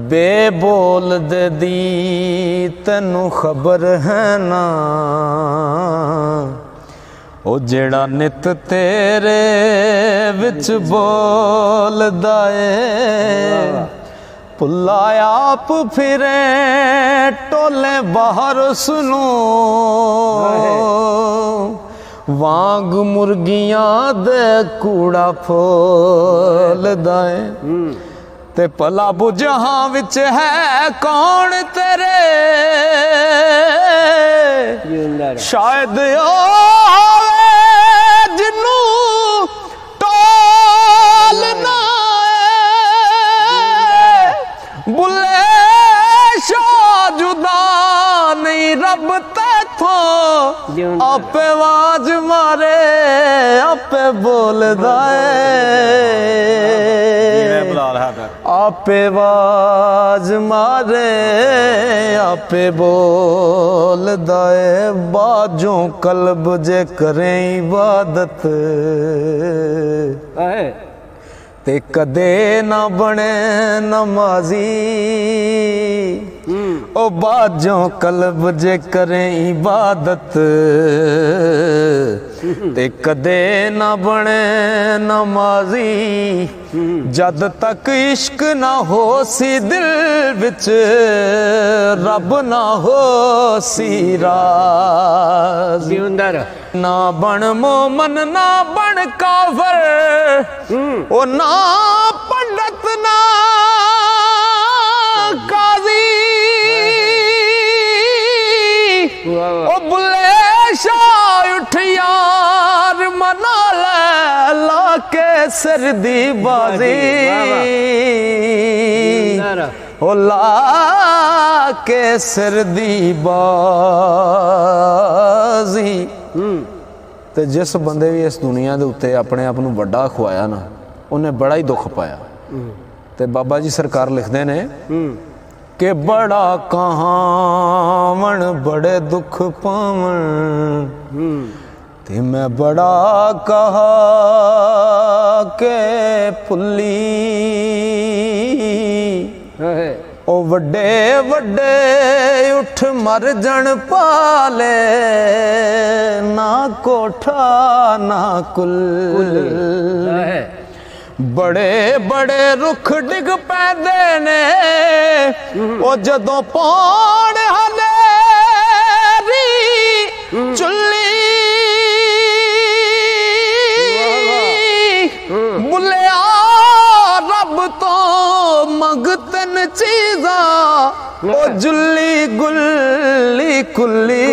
बेबोल दे दी तैनू खबर है ना, ओ जेड़ा नित तेरे विच बोलदा ए, पुल्ला आप फिरे टोले बाहर सुनो, वांग मुर्गियां दे कूड़ा फोलदा ए, ते भला बुजहां विच है कौन तेरे, शायद जिन्नू टोलना बुले शाह जुदा नहीं रब तैथों, आपे आवाज मारे आपे बोलदा आपे आवाज मारे आपे बोलदा ए, बाजों कल्ब जे करें इबादत ते कदे ना बने नमाजी, ओ बाजों कल्ब जे करें इबादत ते कदे ना बने नमाजी, जद तक इश्क ना हो सी दिल विच रब ना हो सी राज़ी, ना बन मोमन ना बन काफर, ओ ना पंडित ना काजी, ओ बुले शाह उठ यार मना ला के सिर दी बाजी, ओ ला के सिर दी बाजी। ते जिस बंदे भी इस दुनिया के उत्ते अपने आप नूं वड्डा खुआया ना, उन्हें बड़ा ही दुख पाया। ते बाबा जी सरकार लिखते ने कि बड़ा कहावण बड़े दुख पावन, ते मैं बड़ा कहा के पुली, ओ वड्डे वड्डे उठ मर जन पाले, ना कोठा ना कुल, बड़े बड़े रुख डिग पैंदे ने, ओ जदों पौण हनेरी चुल्ली, बुलिया रब तो मंगतन चीज़ा, ओ जुल्ली गुल्ली कुल्ली,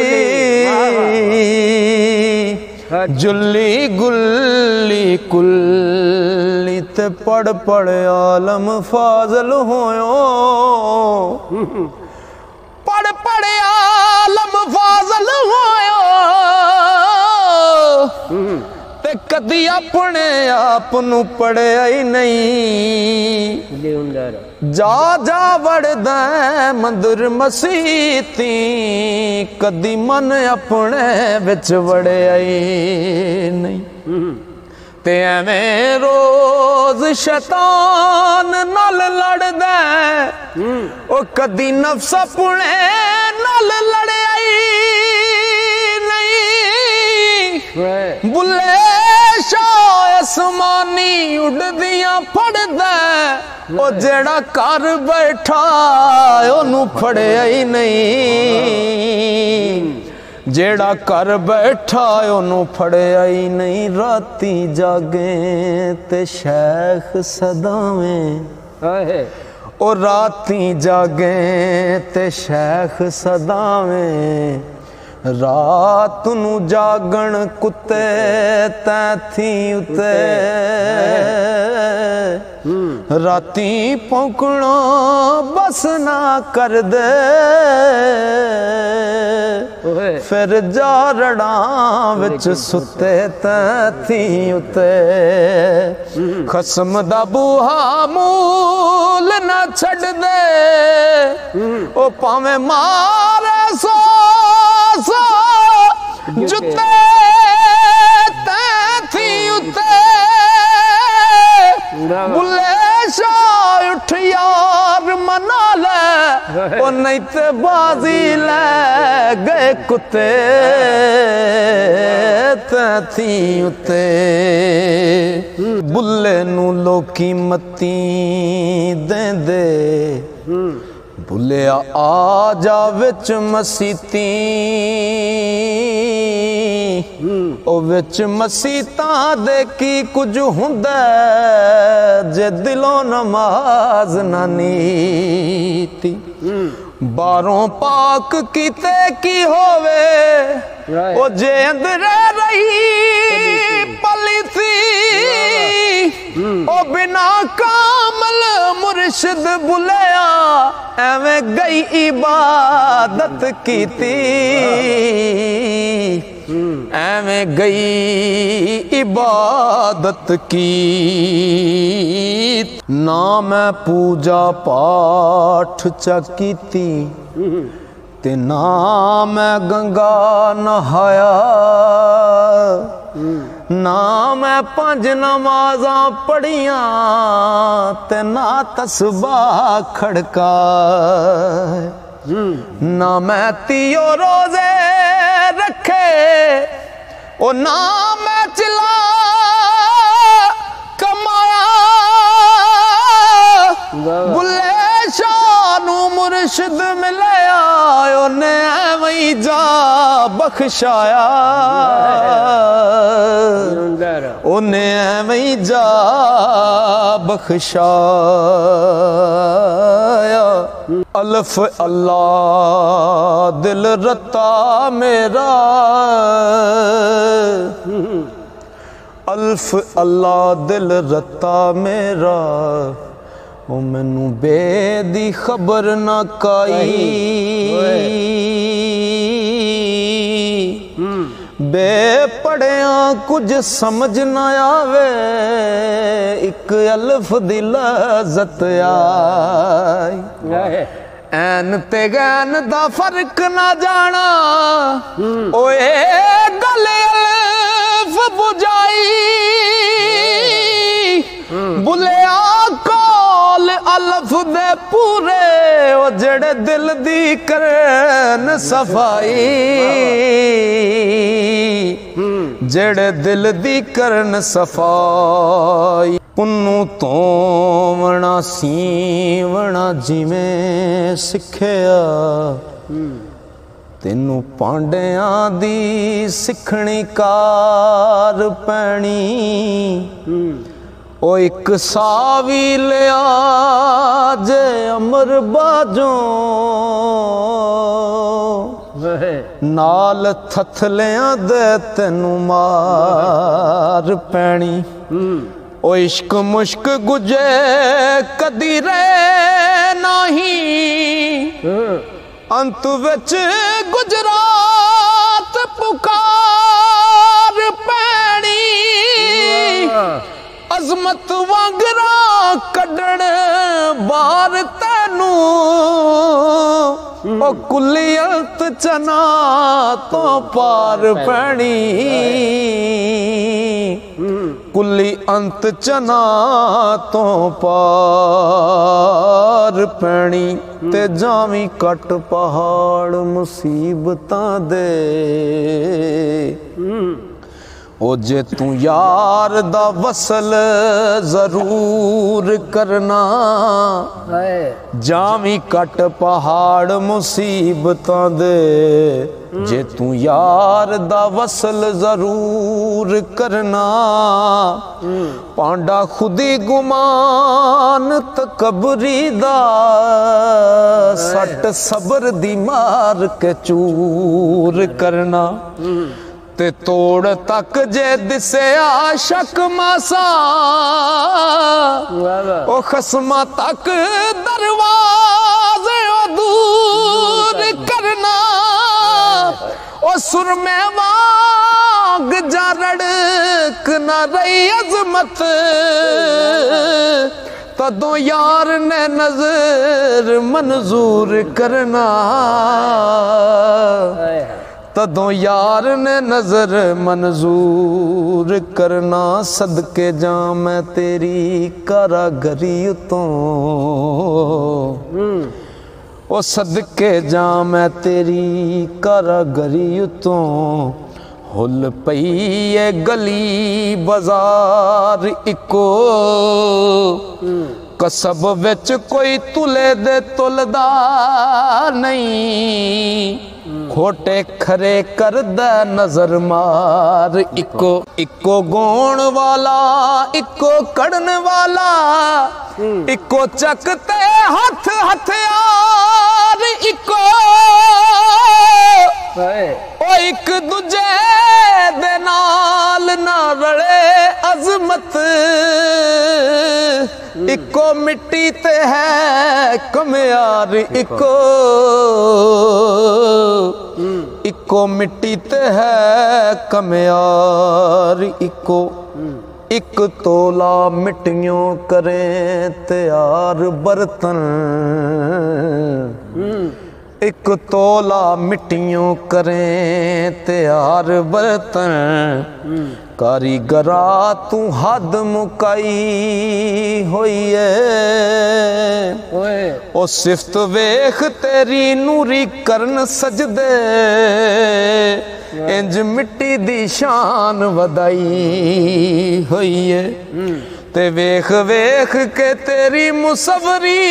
जुल्ली गुल्ली कुल्ली, ते पढ़ पढ़ आलम फाजल होयो, पढ़ पढ़ आलम फाजल होयो, ते कदी अपने आप नू पढ़िया ही नहीं, जा जा वड़दा मंदिर मसीती, कदी मन अपने विच वड़िया ही नहीं, ते एवें रोज शैतान नाल लड़दा, ओ कदी नफ्स अपने नाल लड़िया ही नहीं, बुले शाह आसमानी उड़दियां फड़दा, ओ जेड़ा कर बैठा ओनू फड़िया ही नहीं, जेड़ा कर बैठा ओनू फड़िया ही नहीं, राती जागे ते शेख सदावें, ओ राती जागे ते शेख सदावें, रात नू जागण कुत्ते तैथी उते, राती भौंकना बस ना कर दे, फिर जारड़ा विच सुते तैथी उते, खसम दा बूहा मूल ना छड़ दे, ओ भावें मारे सो जुते तैथी उते, बुले शाह उठ यार मना ओ नहीं ते बाजी ले गए कुत्ते थी उते बुल्ले नू लोकी मती देंदे बुलिया आ जा विच मसीती ओ विच मसीतां दे की कुछ हुंदा जे दिलों नमाज ना नीती बारों पाक कीते की होवे ओ जे अंदर रही पली थी ओ बिना कामल मुर्शिद बुलिया एवें गई इबादत कीती एवें गई इबादत की ना मैं पूजा पाठ चा कीती ते ना मैं गंगा नहाया ना मैं 5 नमाज़ां पढ़ियां ते ना तस्बाह खड़का ना मैं 3 रोजे रखे ओ ना मैं चिला कमाया बुल्ले शाह नू मुर्शिद मिलया ओने एवं जा बख्शाया ओने एवं जा बख्शाया अल्फ अल्लाह दिल रता मेरा अल्फ अल्लाह दिल रता मेरा ओ मैनू बेदी खबर ना काई बे पढ़िया कुछ समझ ना आवे एक अल्फ दी लज़्ज़त आई ऐन ते गैन दा फर्क ना जाना ओए गले अल्फ बुझाई बुलिया कौल अल्फ दे पूरे ओ जेड़े दिल दी करन सफाई जेड़े दिल दी करन सफाई पुन्नू तोवना सीवना जिवें सिखिया तेनू पांडियां दी सिखणी कार पैनी ओ एक सावी लिया जे अमर बाजों नाल थथलियां दे तेनू मार पैनी ओ इश्क मुश्क गुजे कदी रे नहीं अंत विच गुजरात पुकार पैनी अजमत वांगरा कड्डण बार तैनू ओ कुलियत चना तो पार पैनी कुली अंत चना तो पार पैनी ते जावी कट पहाड़ मुसीबतां दे ओ जे तू यार दा वसल जरूर करना जावी कट पहाड़ मुसीबतां दे जे तू यार दा वसल जरूर करना पांडा खुदी गुमान तकबरी दा सट सबर दी मार के चूर करना ते तोड़ तक जे दिसे आशक मासा ओ खसमा तक दरवाजे दूर करना ओ सुर में वाग जा रड़क न रही अजमत तदों यार ने नजर मंजूर करना तदों यार ने नजर मंजूर करना सदके जा मैं तेरी कारागरी तो ओ सदके जा मैं तेरी कारागरी तो हुल पई है गली बाजार इको कसब विच कोई तुले दे तुलदा नहीं खोटे खरे करदा नजर मार इको इको गोण वाला इको कड़न वाला इको चकते हथ हथियार इको ओ एक दूजे दे नाल ना रले अजमत इको मिट्टी ते है कमयार इको मिट्टी ते है कमयार इको एक तोला मिट्टियों करे तैयार बर्तन एक तोला मिट्टियों करें तैयार बर्तन कारीगरा तू हद मुकाई होई है ओ सिफ्त वेख तेरी नूरी करन सजदे इंज मिट्टी दी शान वधाई होई है ते वेख वेख के तेरी मुसवरी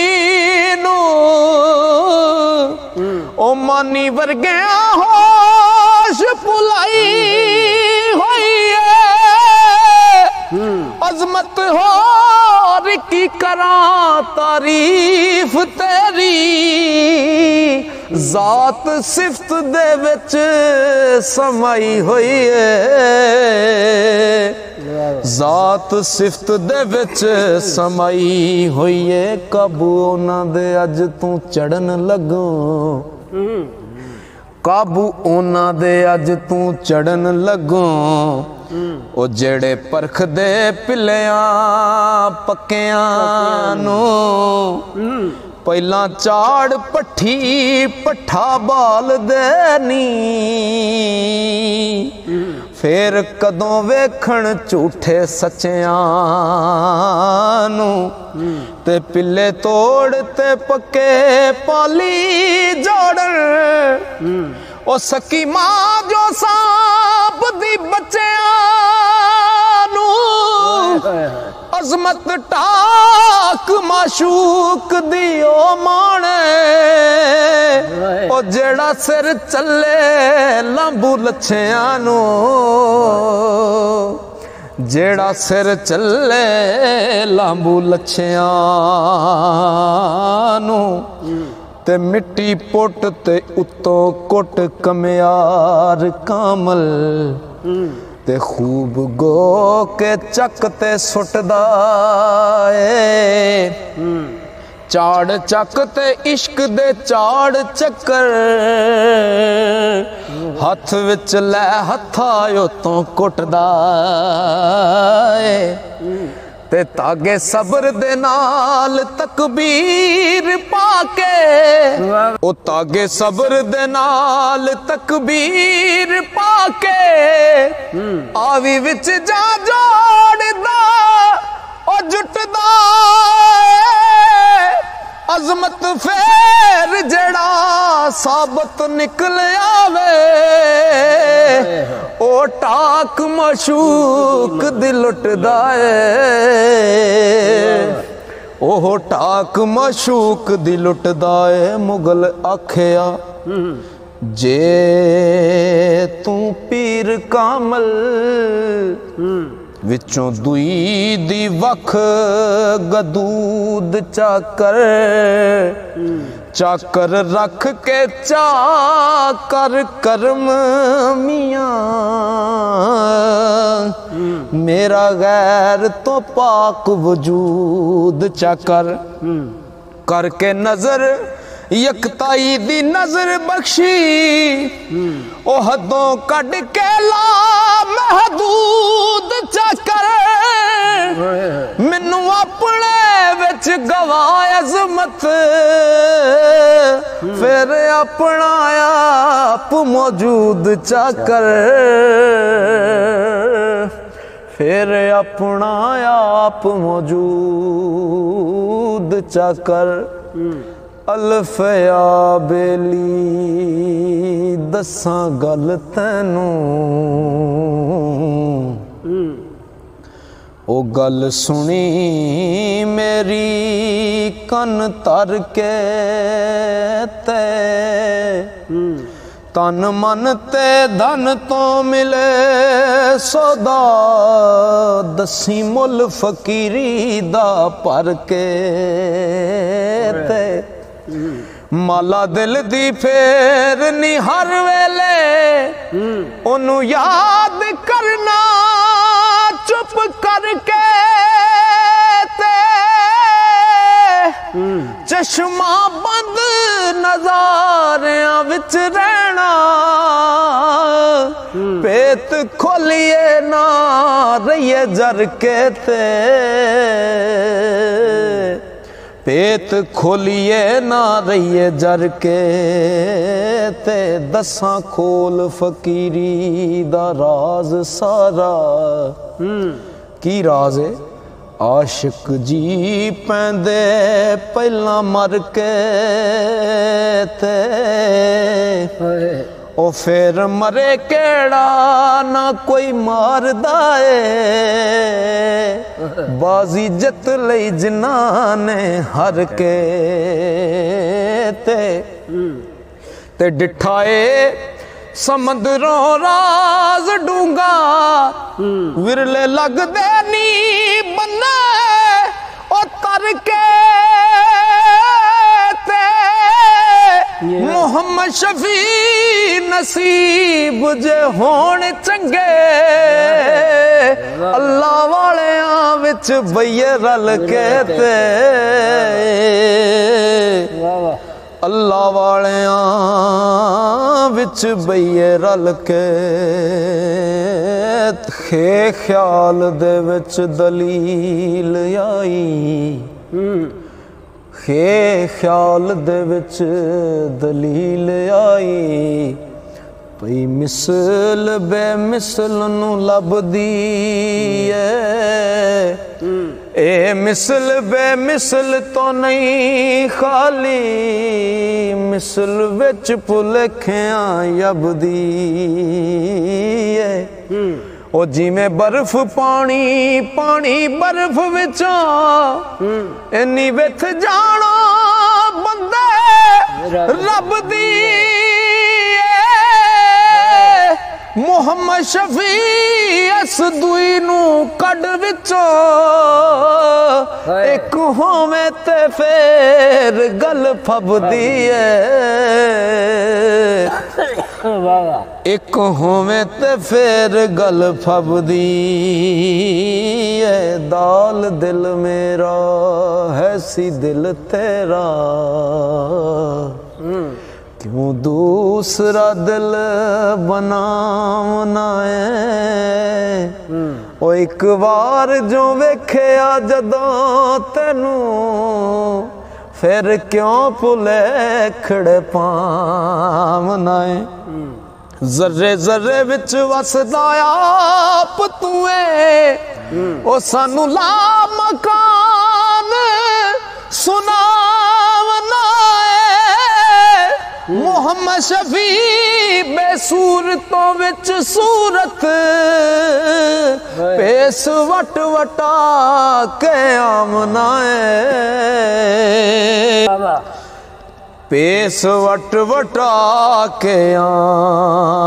नू ओ मानी वर्गिया होश भुलाई होई अजमत हो की करा तारीफ तेरी जात सिफ्त दे विच समाई होई जात सिफ्त दे विच समाई होई काबू उन्हां दे अज तू चढ़न लगो काबू उन्हां दे अज तू चढ़न लगो ओ जेड़े परख दे पिलियां पक्कियां नू पहला चाड़ पट्ठी पट्ठा बाल देनी फिर कदों वेखण झूठे सच्चियां नू ते पिल्ले तोड़ ते पक्के पाली जोड़न ओ सकी मां जो सांप दी बच्चियां नू अजमत टाक माशूक दी ओ माणे ओ जेड़ा सिर चले लांबू लच्छियां नू जेड़ा सिर चले लांबू लच्छियां नू ते मिट्टी पुट ते उत्तों कुट कमयार कामल ते खूब गो के चक ते सुटदा चाड़ चक ते इश्क दे चाड़ चक्कर हथ विच लै हथा उतों कुटदा ते तागे सबर दे नाल तकबीर पाके ओ तागे सबर दे नाल तकबीर पाके आवी विच जा जोड़दा ओ जुटदा अजमत फेर जड़ा साबत निकल आवे ओ टाक मशूक दी लुटदा ओह टाक मशूक दी लुटदा मुगल आखिया जे तू पीर कामल विचों दुई दी वख गदूद चाकर चाकर रख के चाकर करम मियां मेरा गैर तो पाक वजूद चाकर करके नजर यकताई दी नजर बख्शी ओ हदों कड के ला महदूद चाकर मैनू अपने विच गवाए अजमत फिर अपना आप मौजूद चाकर फिर अपना आप मौजूद चाकर ਅਲਫਿਆ ਬੇਲੀ ਦੱਸਾਂ ਗੱਲ ਤੈਨੂੰ ਉਹ ਗੱਲ ਸੁਣੀ ਮੇਰੀ ਕੰਨ ਧਰ ਕੇ ਤੇ ਤਨ ਮਨ ਤੇ ਧਨ ਤੋਂ ਮਿਲੇ ਸੌਦਾ ਦਸੀ ਮੁੱਲ ਫਕੀਰੀ ਦਾ ਭਰ ਕੇ ਤੇ ਮਾਲਾ ਦਿਲ ਦੀ ਫੇਰ ਨੀ ਹਰ ਵੇਲੇ ਉਹਨੂੰ ਯਾਦ ਕਰਨਾ ਚੁੱਪ ਕਰਕੇ ਤੇ ਚਸ਼ਮਾ ਬੰਦ ਨਜ਼ਾਰਿਆਂ ਵਿੱਚ ਰਹਿਣਾ ਪੇਤ ਖੋਲੀਏ ਨਾ ਰਹੀਏ ਜਰ ਕੇ ਤੇ पेत खोलिए ना रहिए जर के ते दसां खोल फकीरी दा राज सारा की राज है आशिक जी पैंदे पहला मर के ते ओ फिर मरे केड़ा ना कोई मारदा है बाजी जित लई जिन्हां ने हर के ते डिठाए समंदरों राज डूंगा विरले लगदे नी बन्ने ओ तर के मोहम्मद शफी नसीब जे होण चंगे अल्लाह वालियां विच बइये रल के ते अल्लाह वालियां विच बइये रल के खे ख्याल दे विच दलील आई खे ख्याल दे विच दलील आई पई मिसल बेमिसल नू लभदी ए मिसल बेमिसल तो नहीं खाली मिसल विच भुलेखियां यबदी ओ जिमें बर्फ पानी पानी बर्फ विचों इन्नी विथ जानो बंदे रब दी मोहम्मद शफी इस दुई नू कड विचों एक होवे ते फिर गल फबदी एक होवे ते फिर गल फबदी दाल दिल मेरा है सी दिल तेरा क्यों दूसरा दिल बनावना है ओ एक बार जो वेखिया जदों तेनू फिर क्यों भुलेखड़े पावना है जर्रे जर्रे विच वसदा आप तू ओ सानू ला मकान सुनावना मोहम्मद शफी बेसूरतों विच सूरत पेस वट वटा के आमना पेस वट वटा के आमना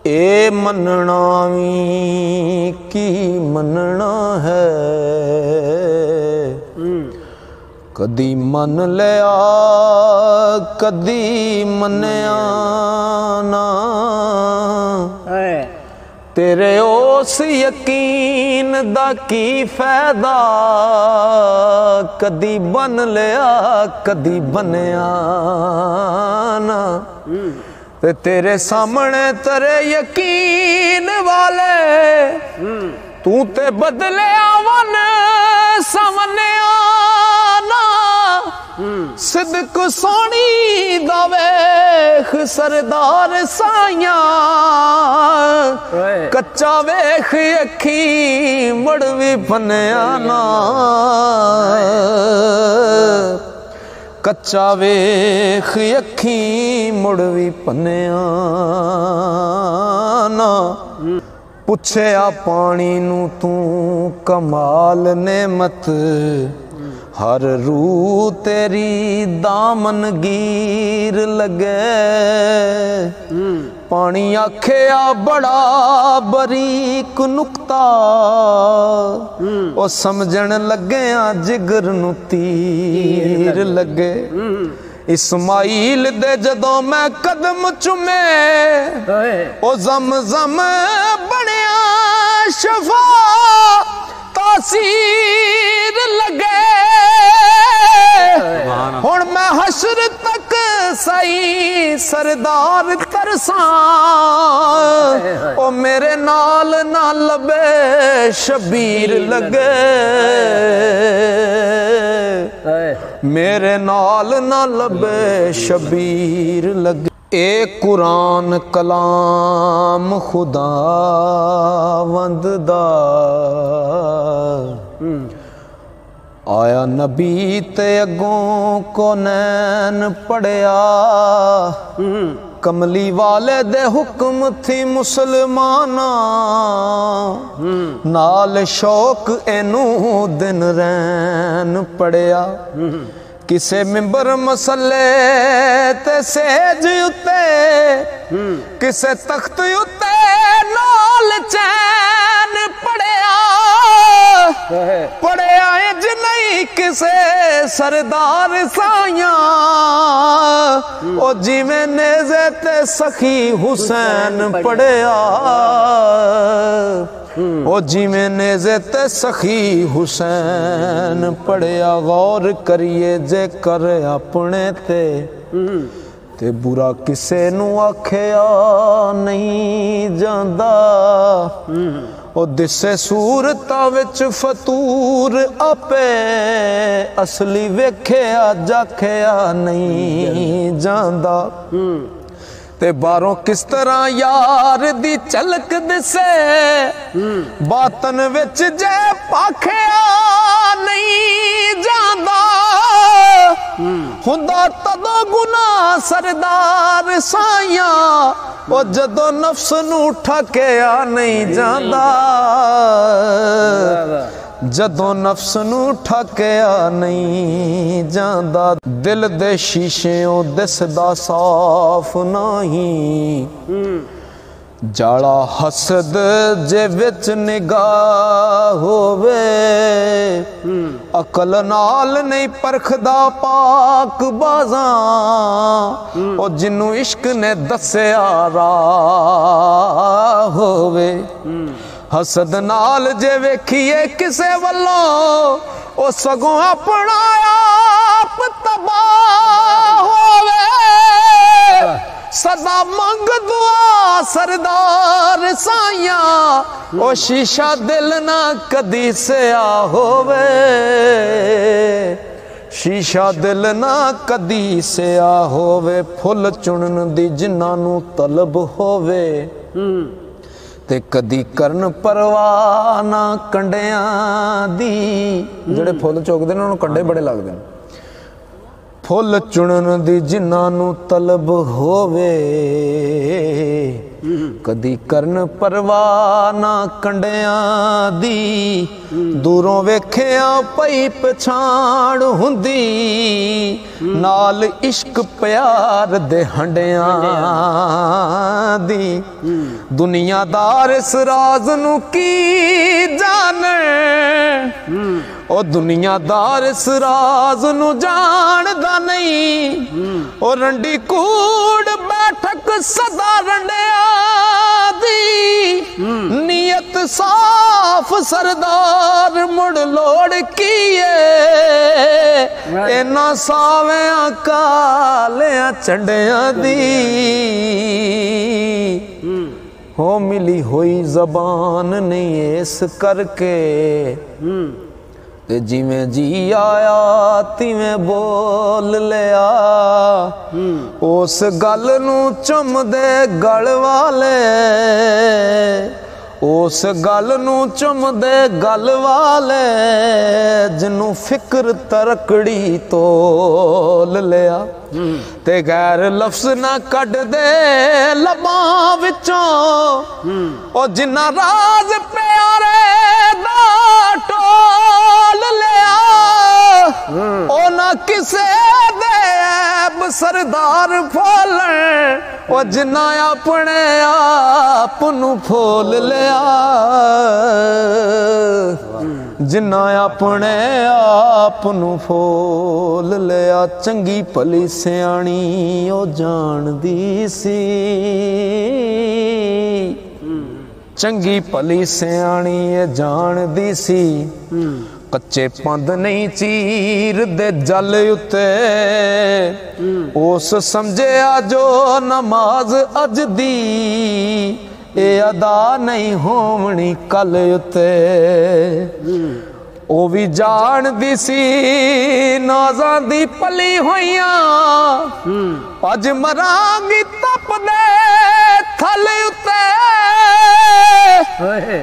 ए मनना भी की मनना है कदी मन लिया कदी मन्या ना तेरे उस यकीन दा की फायदा कदी बन लिया कदी बनया ना ते तेरे सामने तेरे यकीन वाले तू ते बदले वन समन्या सिदक सोनी दा वेख सरदार साइया कच्चा वेख अखी मुड़ भी फनिया ना कच्चा वेख अखी मुड़ भी पन्निया ना पुछया पानी नू तू कमाल नेमत हर रू तेरी दामन गिर लगे पानी आखिया बड़ा बरीक नुक्ता ओ समझण लगे जिगर नू तीर लगे इस्माइल दे जदों मैं कदम चुमे ओ जम बनिया शफा तासीर लगे हुण मैं हशर तक सही सरदार तरसा ओ मेरे नाल ना लबे शबीर लगे मेरे नाल ना लबे शबीर लगे ए कुरान कलाम खुदा वंद दा आया नबी ते अगों को नैन पढ़िया कमली वाले दे हुक्म थी मुसलमाना नाल शौक एनू दिन रैन पढ़िया किसे मिंबर मसले ते सेज उते किसे तख्त उते नाल चैन पढ़िया पढ़िया इंज नहीं किसे सरदार साइया ओ जिवें नेज़े ते सखी हुसैन पढ़िया ओ जिवें नेज़े ते सखी हुसैन पढ़िया गौर करिए जे कर अपने ते बुरा किसे नू आखिया नहीं जांदा ओ दिसे सूरतां विच फतूर आपे असली वेखिया जाखिया नहीं जांदा ते बारों किस तरह यार दी झलक दिसे बातन विच जे पाखिया नहीं जांदा हुंदा तदों गुनाह सरदार साइया ओ जदों नफ्स नू ठकिया नहीं जांदा जदों नफ्स नू ठकिया नहीं जांदा दिल दे शीशेओं दिसदा साफ नहीं जाड़ा हसद जे विच निगाह होवे अकल नाल नहीं परखदा पाक बाज़ां ओ जिन्नू इश्क ने दस्सिया राह होवे हसद नाल जे वेखिए किसे वल्लों ओ सगों अपना आप तबाह होवे सदा मंग दुआ सरदार साइया ओ शीशा दिल ना कदी सिया होवे शीशा दिल ना कदी सिया होवे फुल चुनन दी जिन्हां नू तलब होवे ते कदी करन परवाह ना कंडियां दी जेड़े फुल चुगदे ने उन्हां नू कंडे बड़े लगदे ने फुल चुनन दी जिन्हां नू तलब होवे कदी करन परवाह ना कंडियां दी दूरों वेखिया पई पछाण हुंदी नाल इश्क प्यार दे हंडियां दी दुनियादार इस राज नू की जाने ओ दुनियादार इस राज नू जानदा नहीं ओ रंडी कूड़ बैठक सदा रंडिया दी नीयत साफ सरदार मुड़ लोड़ कीए इना सावियां कालियां चंडिया दी हो मिली हुई जबान नहीं इस करके ते जिवें जी आया तिवें बोल लिया उस गल नू चुमदे गल वाले उस गल नूं चुमदे गल वाले जिन्नू फिक्र तरकड़ी तोल लिया ते गैर लफ्ज ना कट दे लबां विचों ओ जिन्ना राज प्यारे दा टोल लिया ओ ना किसे दे ऐब सरदार फोलन ओ जिन्ना अपने आप नू फोल लिया जिन्ना अपने आप नू फोल लिया चंगी भली सियाणी ओ जानदी सी चंगी भली सियाणी ए जानदी सी कच्चे पंद नहीं चीर दे जल उते उस समझिया जो नमाज अज दी ए अदा नहीं होवनी कल उते ओ भी जानदी सी नाज़ां दी पली होइयां अज मरांगी तप दे थल उते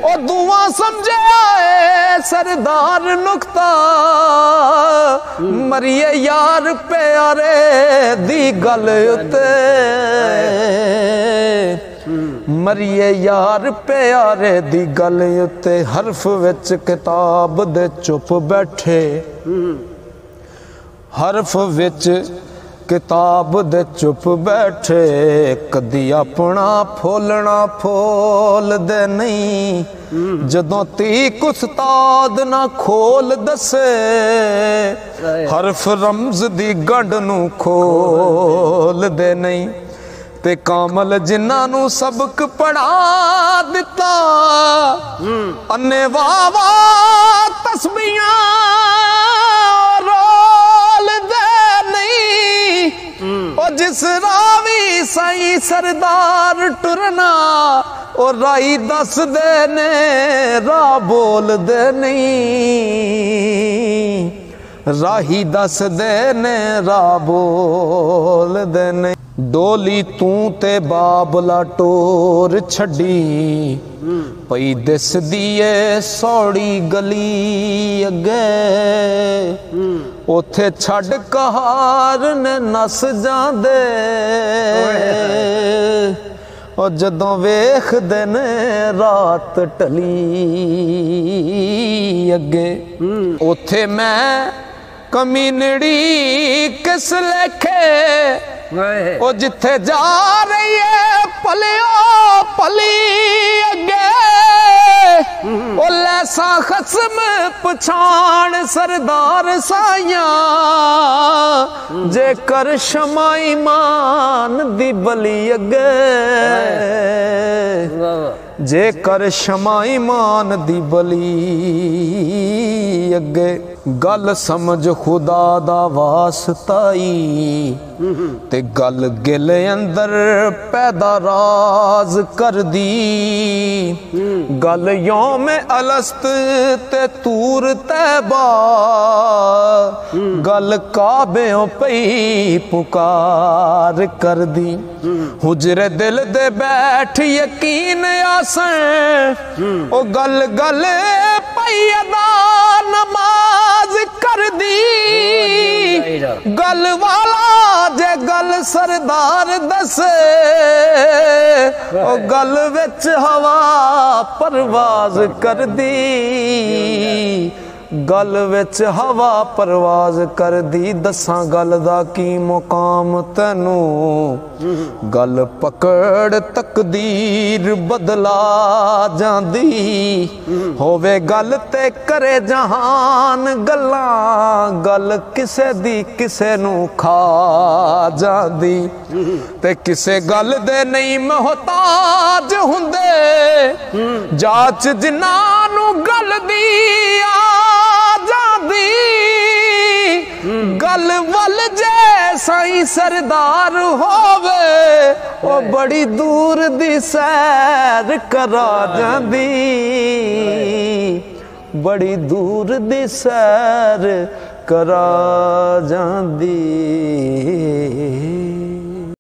ओ दुआ समझे आए सरदार नुक्ता मरिए यार प्यारे दी गल उते मरिए यार प्यारे दी गल उते हरफ विच किताब दे चुप बैठे हरफ विच किताब दे चुप बैठे कदी अपना फोलना फोल दे नहीं जदों तीक उस्ताद ना खोल दसे हरफ रमज दी गंढ नू खोल दे नहीं ते कामल जिन्हां नू सबक पढ़ा दिता अन्ने वावा तस्बीहां रोल दे नहीं ओ जिस रावी साईं सरदार टुरना ओ राई दस दे ने राह बोल दे नहीं राही दस दे ने राह बोल दे नहीं डोली तू ते बाबला टोर छड़ी पई दिस दिए सौड़ी गली अगे उथे छड़ कहार ने नस जांदे और जदों वेखदे ने रात टली अगे उथे मैं कमीनड़ी किस लेखे ओ जिथे जा रही है पलियो पली अगे ओ लैसा खसम पछाण सरदार साइया जे कर शमा ईमान दी बली अगे जे कर शमा ईमान दी बली अगे गल समझ खुदा दा वास्ताई ते गल गिल अंदर पैदा राज कर दी गल यौम अलस्त ते तूर तैबा गल काबेओ पई पुकार कर दी हुजरे दिल दे बैठ यकीन आसन ओ गल गल पई अदा नमाज कर दी गल वाला जे गल सरदार दसे ओ गल विच हवा परवाज कर दी गल विच हवा परवाज कर दी दसां गल दा की मुकाम तैनू गल पकड़ तकदीर बदला जांदी होवे गल ते करे जहान गल्लां गल किसे दी किसे नू खा जांदी ते किसे गल दे नहीं मोहताज हुंदे जाच जिन्हां नू गल दी गल वल जे साईं सरदार होवे ओ बड़ी दूर दी सैर करा जांदी बड़ी दूर दी सैर करा जांदी।